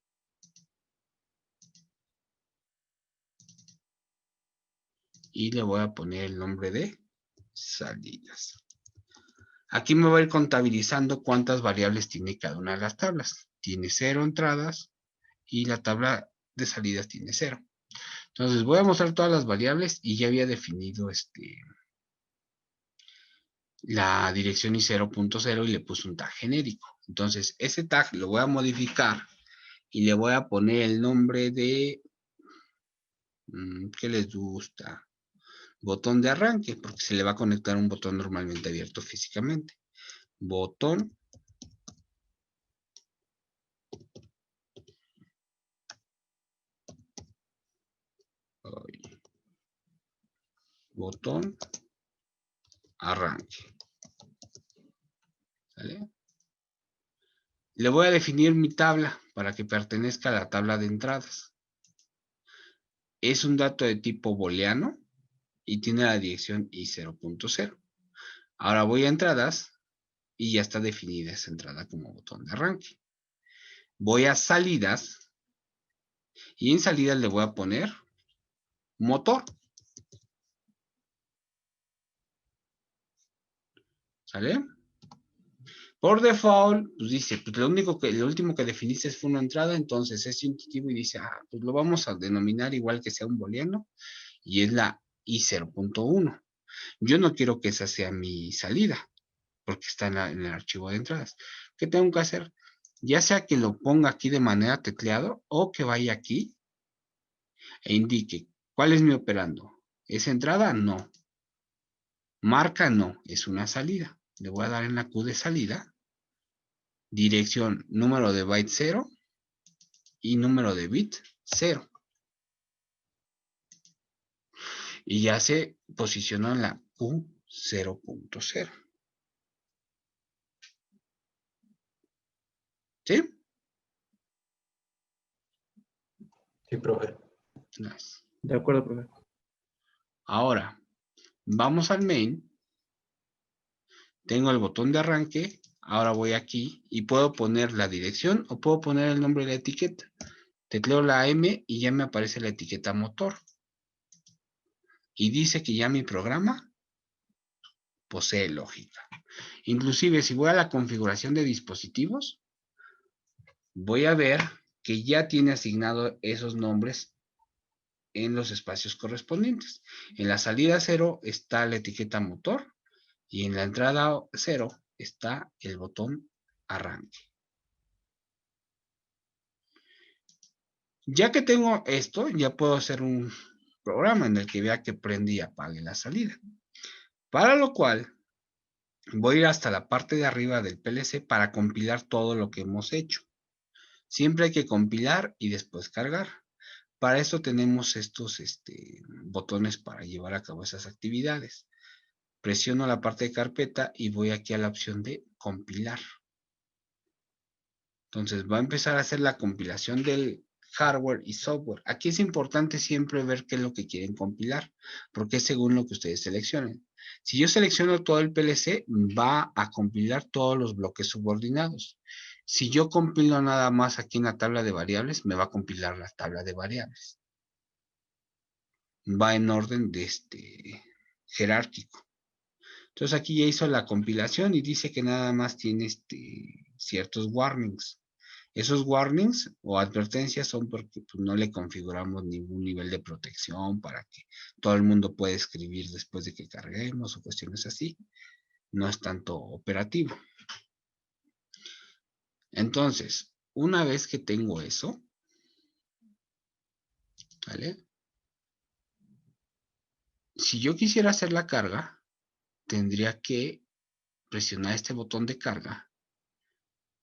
Y le voy a poner el nombre de salidas. Aquí me va a ir contabilizando cuántas variables tiene cada una de las tablas. Tiene 0 entradas y la tabla de salidas tiene 0. Entonces voy a mostrar todas las variables y ya había definido la dirección y 0.0 y le puse un tag genérico. Entonces ese tag lo voy a modificar y le voy a poner el nombre de, ¿qué les gusta? Botón de arranque, porque se le va a conectar un botón normalmente abierto físicamente. Botón arranque. ¿Sale? Le voy a definir mi tabla para que pertenezca a la tabla de entradas. Es un dato de tipo booleano y tiene la dirección i0.0. Ahora voy a entradas y ya está definida esa entrada como botón de arranque. Voy a salidas y en salidas le voy a poner motor. ¿Sale? Por default, pues dice, pues lo último que definiste fue una entrada, entonces es intuitivo y dice, pues lo vamos a denominar igual que sea un booleano y es la i0.1. Yo no quiero que esa sea mi salida, porque está en el archivo de entradas. ¿Qué tengo que hacer? Ya sea que lo ponga aquí de manera tecleado o que vaya aquí e indique cuál es mi operando. ¿Es entrada? No. Marca no, es una salida. Le voy a dar en la Q de salida. Dirección, número de byte 0 y número de bit 0. Y ya se posicionó en la Q0.0. ¿Sí? Sí, profe. Nice. De acuerdo, profe. Ahora, vamos al main. Tengo el botón de arranque. Ahora voy aquí y puedo poner la dirección o puedo poner el nombre de la etiqueta. Tecleo la M y ya me aparece la etiqueta motor. Y dice que ya mi programa posee lógica. Inclusive si voy a la configuración de dispositivos, voy a ver que ya tiene asignado esos nombres en los espacios correspondientes. En la salida 0 está la etiqueta motor y en la entrada 0 está el botón arranque. Ya que tengo esto, ya puedo hacer un programa en el que vea que prende y apague la salida. Para lo cual, voy a ir hasta la parte de arriba del PLC para compilar todo lo que hemos hecho. Siempre hay que compilar y después cargar. Para eso tenemos estos botones para llevar a cabo esas actividades. Presiono la parte de carpeta y voy aquí a la opción de compilar. Entonces va a empezar a hacer la compilación del hardware y software. Aquí es importante siempre ver qué es lo que quieren compilar, porque es según lo que ustedes seleccionen. Si yo selecciono todo el PLC, va a compilar todos los bloques subordinados. Si yo compilo nada más aquí en la tabla de variables, me va a compilar la tabla de variables. Va en orden de jerárquico. Entonces aquí ya hizo la compilación y dice que nada más tiene ciertos warnings. Esos warnings o advertencias son porque pues, no le configuramos ningún nivel de protección para que todo el mundo pueda escribir después de que carguemos o cuestiones así. No es tanto operativo. Entonces, una vez que tengo eso, ¿vale? si yo quisiera hacer la carga, tendría que presionar este botón de carga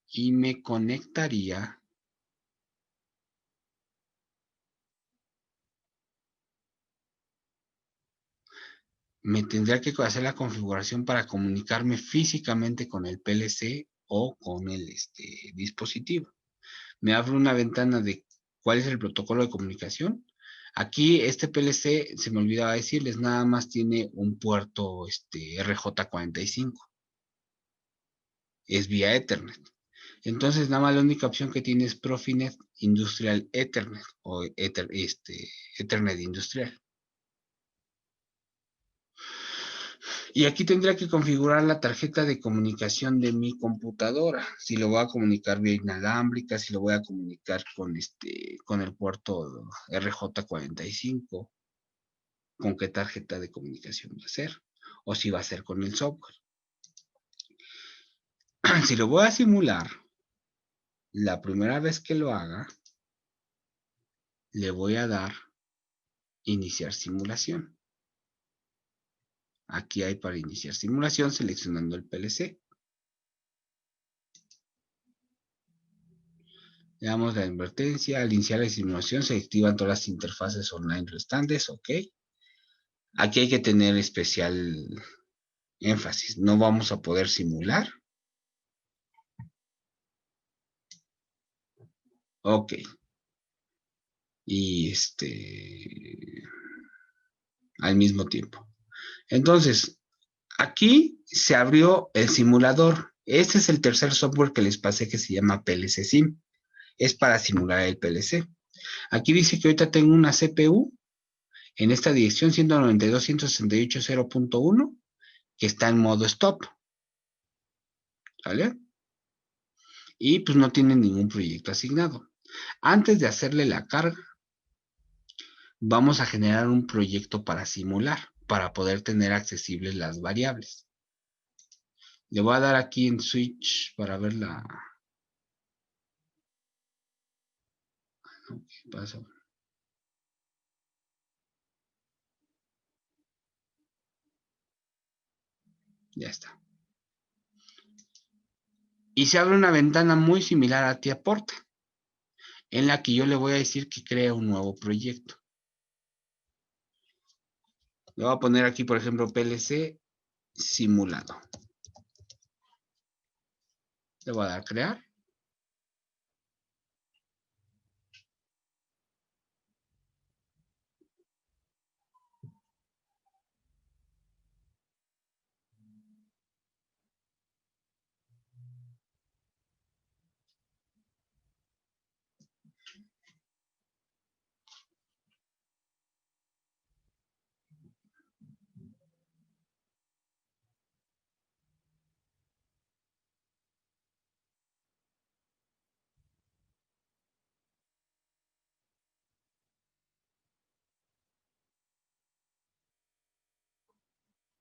y me conectaría me tendría que hacer la configuración para comunicarme físicamente con el PLC o con el dispositivo. Me abre una ventana de cuál es el protocolo de comunicación. Aquí este PLC, se me olvidaba decirles, nada más tiene un puerto RJ45. Es vía Ethernet. Entonces, nada más la única opción que tiene es Profinet Industrial Ethernet o Ethernet Industrial. Y aquí tendría que configurar la tarjeta de comunicación de mi computadora. Si lo voy a comunicar vía inalámbrica, si lo voy a comunicar con el puerto RJ45, con qué tarjeta de comunicación va a ser, o si va a ser con el software. Si lo voy a simular, la primera vez que lo haga, le voy a dar iniciar simulación. Aquí hay para iniciar simulación seleccionando el PLC. Le damos la advertencia. Al iniciar la simulación se activan todas las interfaces online restantes. Ok. Aquí hay que tener especial énfasis. No vamos a poder simular. Ok. Y al mismo tiempo. Entonces, aquí se abrió el simulador. Este es el tercer software que les pasé que se llama PLC Sim. Es para simular el PLC. Aquí dice que ahorita tengo una CPU en esta dirección 192.168.0.1 que está en modo stop. ¿Vale? Y pues no tiene ningún proyecto asignado. Antes de hacerle la carga, vamos a generar un proyecto para simular, para poder tener accesibles las variables. Le voy a dar aquí en switch para ver la... ¿Qué pasó? Ya está. Y se abre una ventana muy similar a Tiaporta, en la que yo le voy a decir que cree un nuevo proyecto. Le voy a poner aquí, por ejemplo, PLC simulado. Le voy a dar crear.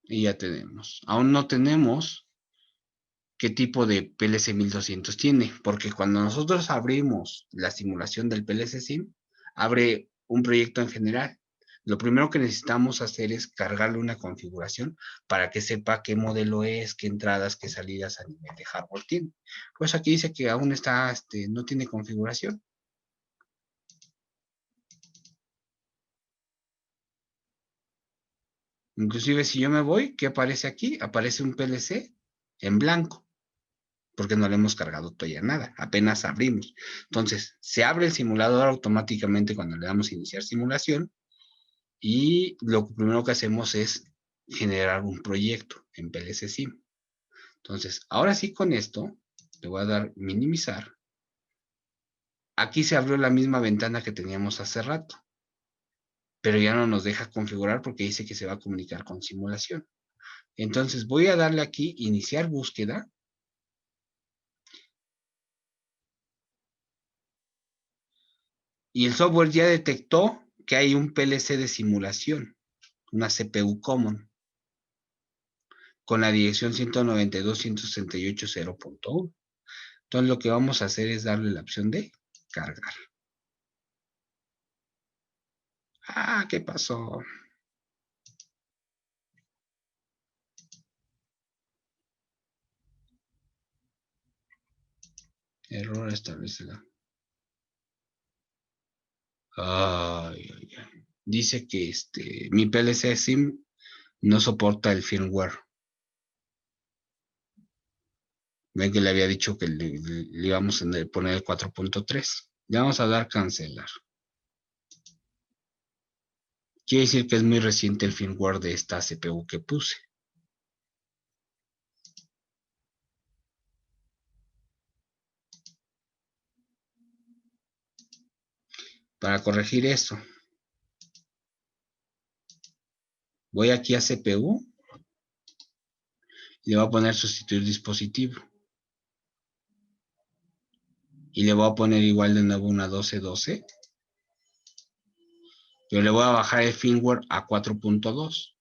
Y ya tenemos. Aún no tenemos qué tipo de PLC 1200 tiene, porque cuando nosotros abrimos la simulación del PLC Sim, abre un proyecto en general. Lo primero que necesitamos hacer es cargarle una configuración para que sepa qué modelo es, qué entradas, qué salidas a nivel de hardware tiene. Pues aquí dice que aún está, no tiene configuración. Inclusive si yo me voy, ¿qué aparece aquí? Aparece un PLC en blanco, porque no le hemos cargado todavía nada, apenas abrimos. Entonces, se abre el simulador automáticamente cuando le damos a iniciar simulación y lo primero que hacemos es generar un proyecto en PLC Sim. Entonces, ahora sí con esto, le voy a dar minimizar. Aquí se abrió la misma ventana que teníamos hace rato, pero ya no nos deja configurar porque dice que se va a comunicar con simulación. Entonces, voy a darle aquí iniciar búsqueda. Y el software ya detectó que hay un PLC de simulación, una CPU common, con la dirección 192.168.0.1. Entonces lo que vamos a hacer es darle la opción de cargar. Ah, ¿qué pasó? Error establecida. Ay, ay, ay. Dice que mi PLC SIM no soporta el firmware. Ven que le había dicho que le íbamos a poner el 4.3. Le vamos a dar cancelar. Quiere decir que es muy reciente el firmware de esta CPU que puse. Para corregir eso, voy aquí a CPU y le voy a poner sustituir dispositivo. Y le voy a poner igual de nuevo una 1212. Yo le voy a bajar el firmware a 4.2.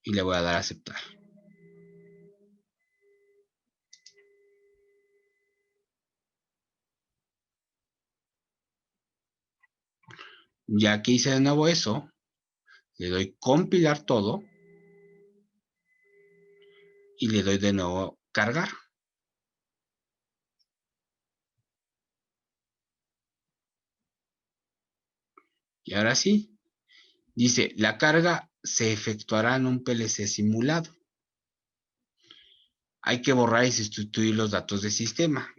Y le voy a dar a aceptar. Ya que hice de nuevo eso, le doy compilar todo y le doy de nuevo cargar. Y ahora sí, dice, la carga se efectuará en un PLC simulado. Hay que borrar y sustituir los datos de sistema.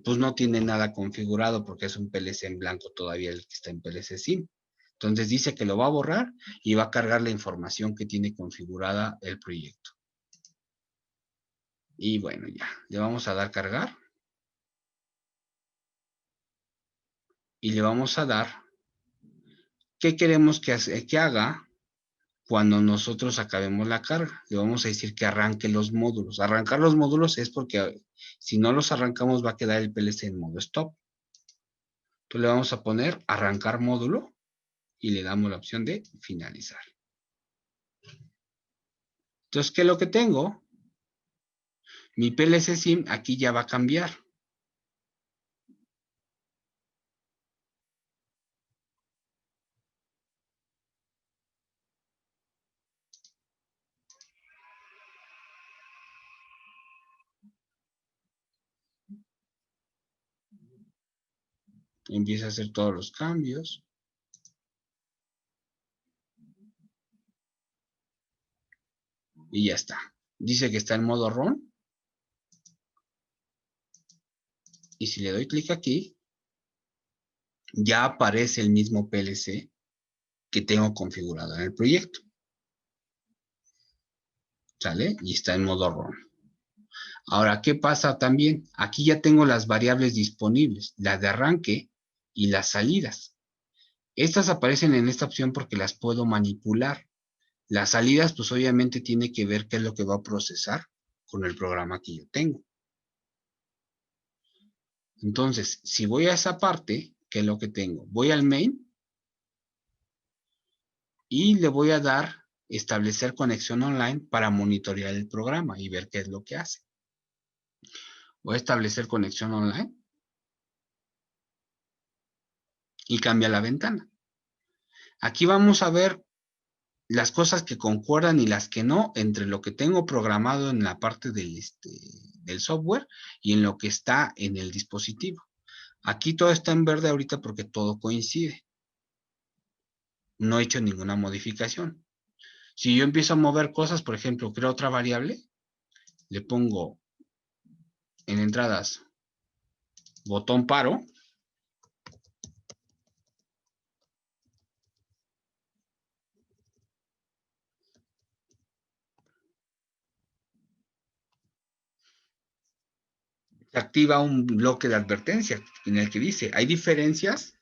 Pues no tiene nada configurado porque es un PLC en blanco todavía el que está en PLC SIM. Entonces dice que lo va a borrar y va a cargar la información que tiene configurada el proyecto. Y bueno, ya, le vamos a dar cargar. Y le vamos a dar qué queremos que haga cuando nosotros acabemos la carga. Le vamos a decir que arranque los módulos. Arrancar los módulos es porque si no los arrancamos va a quedar el PLC en modo stop. Entonces le vamos a poner arrancar módulo y le damos la opción de finalizar. Entonces, ¿qué es lo que tengo? Mi PLC SIM aquí ya va a cambiar. Empieza a hacer todos los cambios. Y ya está. Dice que está en modo ROM. Y si le doy clic aquí, ya aparece el mismo PLC que tengo configurado en el proyecto. ¿Sale? Y está en modo ROM. Ahora, ¿qué pasa también? Aquí ya tengo las variables disponibles, las de arranque y las salidas. Estas aparecen en esta opción porque las puedo manipular. Las salidas, pues obviamente tiene que ver qué es lo que va a procesar con el programa que yo tengo. Entonces, si voy a esa parte, ¿qué es lo que tengo? Voy al main y le voy a dar establecer conexión online para monitorear el programa y ver qué es lo que hace. Voy a establecer conexión online y cambia la ventana. Aquí vamos a ver las cosas que concuerdan y las que no entre lo que tengo programado en la parte del software y en lo que está en el dispositivo. Aquí todo está en verde ahorita porque todo coincide. No he hecho ninguna modificación. Si yo empiezo a mover cosas, por ejemplo, creo otra variable, le pongo en entradas botón paro. Se activa un bloque de advertencia en el que dice, hay diferencias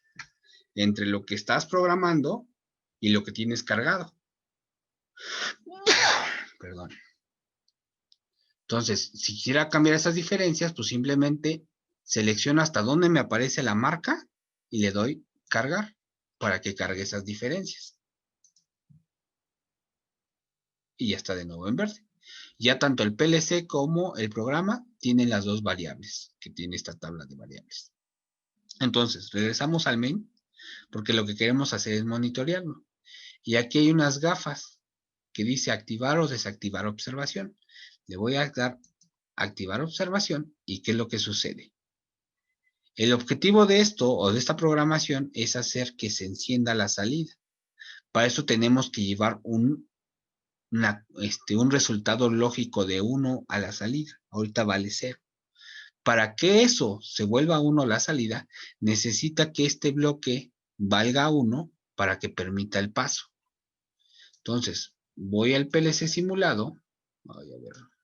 entre lo que estás programando y lo que tienes cargado. Perdón. Entonces, si quisiera cambiar esas diferencias, pues simplemente selecciono hasta dónde me aparece la marca y le doy cargar para que cargue esas diferencias. Y ya está de nuevo en verde. Ya tanto el PLC como el programa tienen las dos variables que tiene esta tabla de variables. Entonces, regresamos al main porque lo que queremos hacer es monitorearlo. Y aquí hay unas gafas que dice activar o desactivar observación. Le voy a dar activar observación y ¿qué es lo que sucede? El objetivo de esto o de esta programación es hacer que se encienda la salida. Para eso tenemos que llevar un resultado lógico de 1 a la salida. Ahorita vale 0. Para que eso se vuelva 1 la salida, necesita que este bloque valga 1 para que permita el paso. Entonces, voy al PLC simulado. Voy a ver.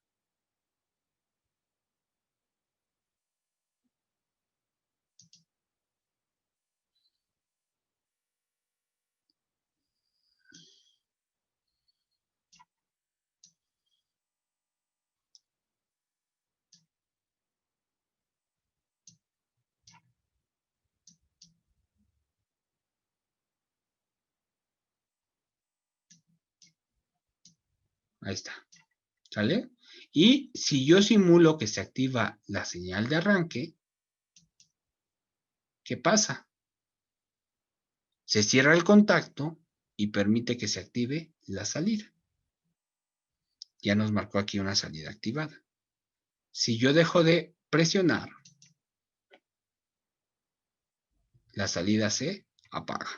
Ahí está. ¿Sale? Y si yo simulo que se activa la señal de arranque, ¿qué pasa? Se cierra el contacto y permite que se active la salida. Ya nos marcó aquí una salida activada. Si yo dejo de presionar, la salida se apaga.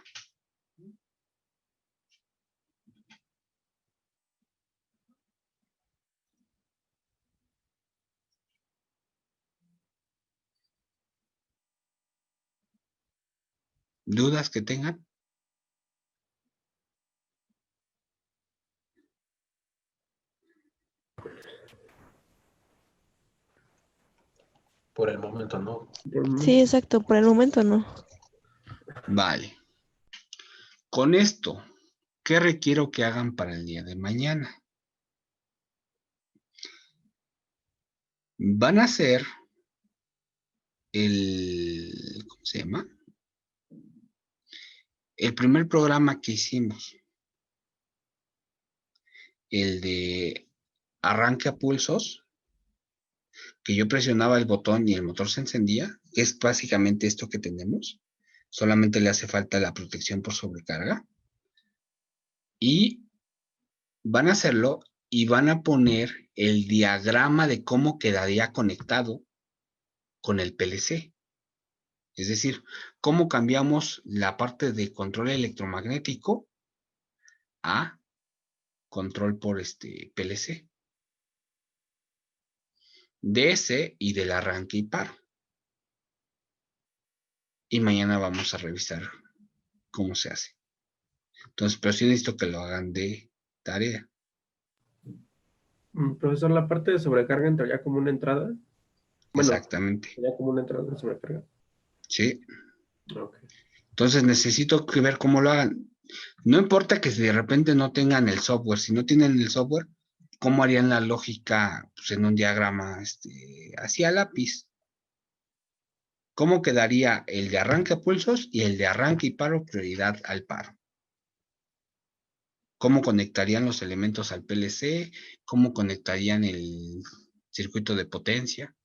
¿Dudas que tengan? Por el momento no. Sí, exacto, por el momento no. Vale. Con esto, ¿qué requiero que hagan para el día de mañana? Van a hacer ¿cómo se llama? El primer programa que hicimos. El de arranque a pulsos, que yo presionaba el botón y el motor se encendía, es básicamente esto que tenemos. Solamente le hace falta la protección por sobrecarga. Y van a hacerlo y van a poner el diagrama de cómo quedaría conectado con el PLC. Es decir, cómo cambiamos la parte de control electromagnético a control por PLC. De ese y del arranque y paro. Y mañana vamos a revisar cómo se hace. Entonces, pero sí necesito que lo hagan de tarea. Profesor, la parte de sobrecarga entraría como una entrada. Bueno, Exactamente. sería como una entrada de sobrecarga. Sí. Okay. Entonces necesito que ver cómo lo hagan. No importa que si de repente no tengan el software. Si no tienen el software, ¿cómo harían la lógica pues, en un diagrama así a lápiz? ¿Cómo quedaría el de arranque a pulsos y el de arranque y paro prioridad al paro? ¿Cómo conectarían los elementos al PLC? ¿Cómo conectarían el circuito de potencia?